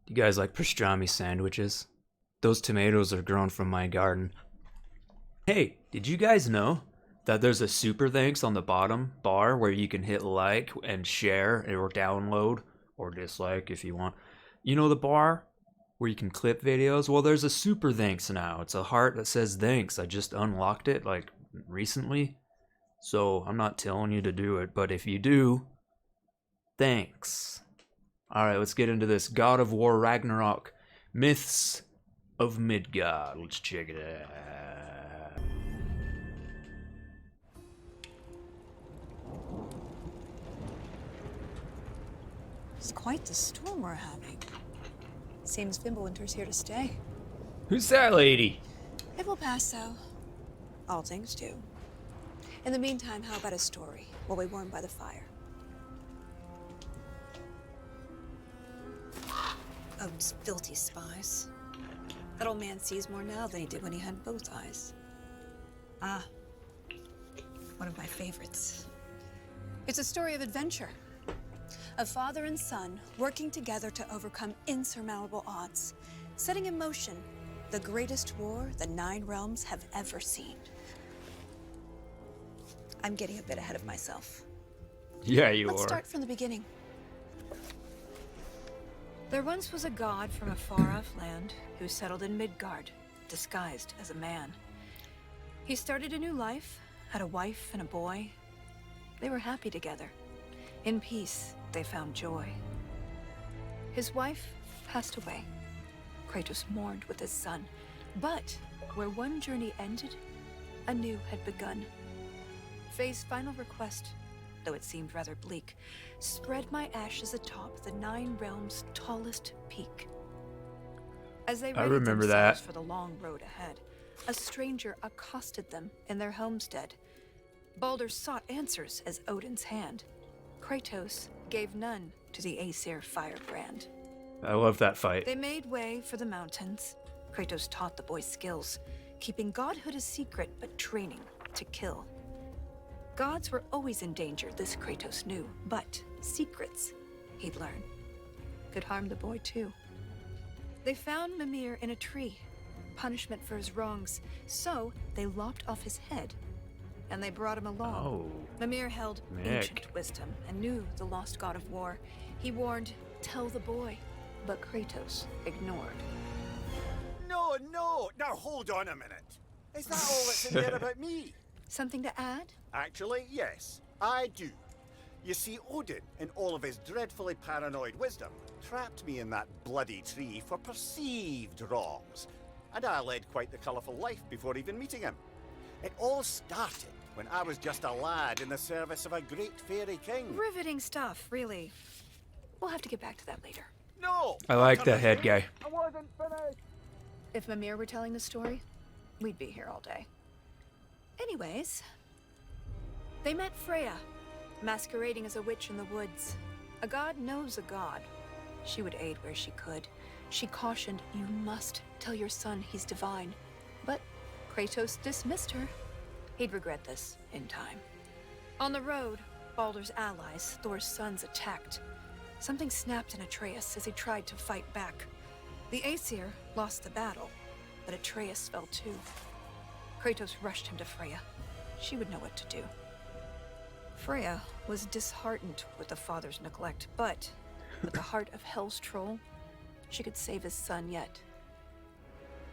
Do you guys like pastrami sandwiches? Those tomatoes are grown from my garden. Hey, did you guys know that there's a super thanks on the bottom bar where you can hit like and share or download or dislike if you want? You know the bar where you can clip videos? Well, there's a super thanks now. It's a heart that says thanks. I just unlocked it like recently. So I'm not telling you to do it, but if you do, thanks. Alright, let's get into this. God of War Ragnarok. Myths of Midgard. Let's check it out. It's quite the storm we're having. Seems Fimbulwinter's here to stay. Who's that lady? It will pass, though. All things do. In the meantime, how about a story while we warm by the fire? Odin's filthy spies. That old man sees more now than he did when he had both eyes. Ah, one of my favorites. It's a story of adventure. A father and son working together to overcome insurmountable odds, setting in motion the greatest war the Nine Realms have ever seen. I'm getting a bit ahead of myself. Yeah, you Let's are. start from the beginning. There once was a god from a far-off land who settled in Midgard, disguised as a man. He started a new life, had a wife and a boy. They were happy together. In peace, they found joy. His wife passed away. Kratos mourned with his son. But where one journey ended, a new had begun. Faye's final request, though it seemed rather bleak, spread my ashes atop the Nine Realms' tallest peak. As they readied remember themselves that. for the long road ahead, a stranger accosted them in their homestead. Baldur sought answers as Odin's hand. Kratos gave none to the Aesir firebrand. I love that fight. They made way for the mountains. Kratos taught the boy skills, keeping godhood a secret but training to kill. Gods were always in danger, this Kratos knew, but secrets, he'd learn, could harm the boy too. They found Mimir in a tree, punishment for his wrongs, so they lopped off his head, and they brought him along. Oh. Mimir held ancient wisdom and knew the lost god of war. He warned, tell the boy, but Kratos ignored. No, now hold on a minute. Is that all that's in there about me? Something to add? Actually, yes, I do. You see, Odin, in all of his dreadfully paranoid wisdom, trapped me in that bloody tree for perceived wrongs. And I led quite the colourful life before even meeting him. It all started when I was just a lad in the service of a great fairy king. Riveting stuff, really. We'll have to get back to that later. No! I like the head guy. I wasn't finished! If Mimir were telling the story, we'd be here all day. Anyways, they met Freya, masquerading as a witch in the woods. A god knows a god. She would aid where she could. She cautioned, you must tell your son he's divine. But Kratos dismissed her. He'd regret this in time. On the road, Baldur's allies, Thor's sons, attacked. Something snapped in Atreus as he tried to fight back. The Aesir lost the battle, but Atreus fell too. Kratos rushed him to Freya. She would know what to do. Freya was disheartened with the father's neglect, but with the heart of Hell's troll, she could save his son yet.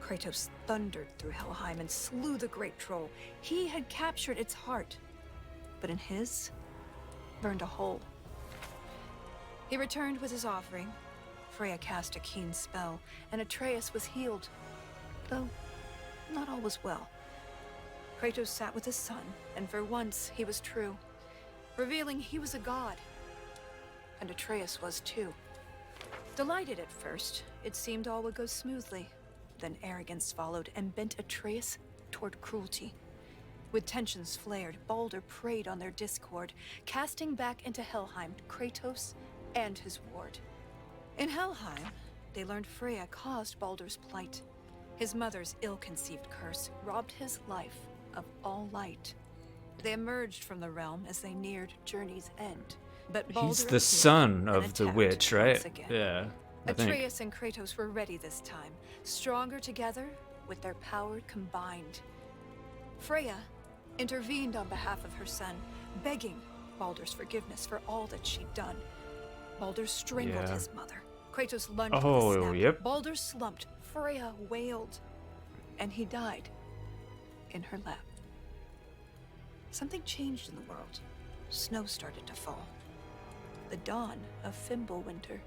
Kratos thundered through Helheim and slew the great troll. He had captured its heart, but in his, burned a hole. He returned with his offering. Freya cast a keen spell, and Atreus was healed, though not all was well. Kratos sat with his son, and for once he was true, revealing he was a god. And Atreus was too. Delighted at first, it seemed all would go smoothly. Then arrogance followed and bent Atreus toward cruelty. With tensions flared, Baldur preyed on their discord, casting back into Helheim Kratos and his ward. In Helheim, they learned Freya caused Baldur's plight. His mother's ill-conceived curse robbed his life of all light. They emerged from the realm as they neared journey's end. But Baldur He's the appeared son and of the attacked witch, once right? again. Yeah. I think. Atreus and Kratos were ready this time, stronger together with their power combined. Freya intervened on behalf of her son, begging Baldur's forgiveness for all that she'd done. Baldur strangled Yeah. his mother. Kratos lunged with a Oh, snap. yep. Baldur slumped. Freya wailed. And he died in her lap. Something changed in the world. Snow started to fall. The dawn of Fimbulwinter.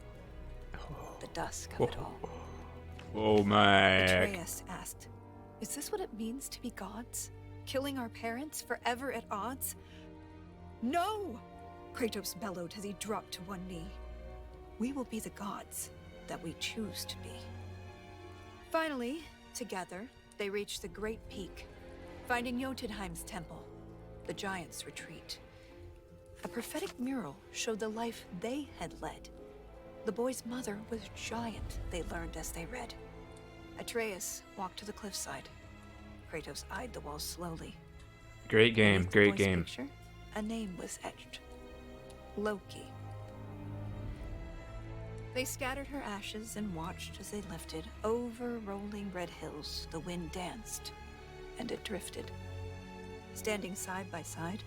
The dusk of it all. Oh my. Atreus asked, "Is this what it means to be gods? Killing our parents forever at odds?" "No!" Kratos bellowed as he dropped to one knee. "We will be the gods that we choose to be." Finally, together, they reached the Great Peak, finding Jotunheim's temple, the giants' retreat. A prophetic mural showed the life they had led. The boy's mother was giant, they learned as they read. Atreus walked to the cliffside. Kratos eyed the walls slowly. Great game, Beneath the great boy's game. picture, a name was etched. Loki. They scattered her ashes and watched as they lifted. Over rolling red hills, the wind danced, and it drifted. Standing side by side,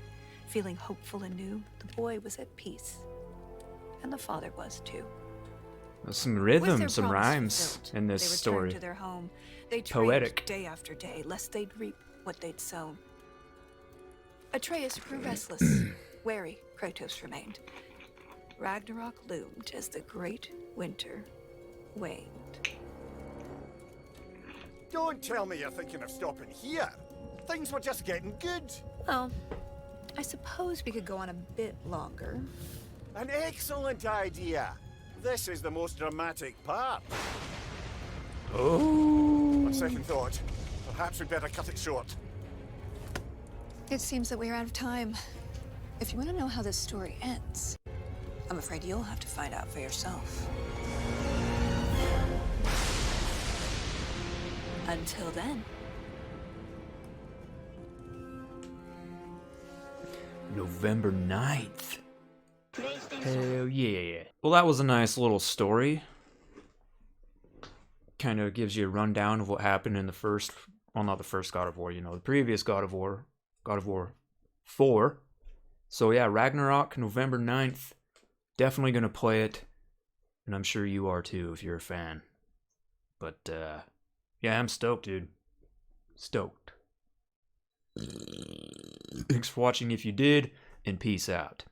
feeling hopeful and new, the boy was at peace. And the father was too. Some With rhythm, their some promise rhymes fulfilled, in this they returned story. to their home. They Poetic. trained day after day, lest they'd reap what they'd sown. Atreus grew restless. Wary, Kratos remained. Ragnarok loomed as the great winter waned. Don't tell me you're thinking of stopping here. Things were just getting good. Well, I suppose we could go on a bit longer. An excellent idea. This is the most dramatic part. Oh. On second thought, perhaps we'd better cut it short. It seems that we're out of time. If you want to know how this story ends, I'm afraid you'll have to find out for yourself. Until then. November 9th. Hell yeah. Well, that was a nice little story. Kind of gives you a rundown of what happened in the first, well, not the first God of War, you know, the previous God of War 4. So yeah, Ragnarok, November 9th. Definitely gonna play it. And I'm sure you are too, if you're a fan. But, yeah, I'm stoked, dude. Stoked. Thanks for watching if you did, and peace out.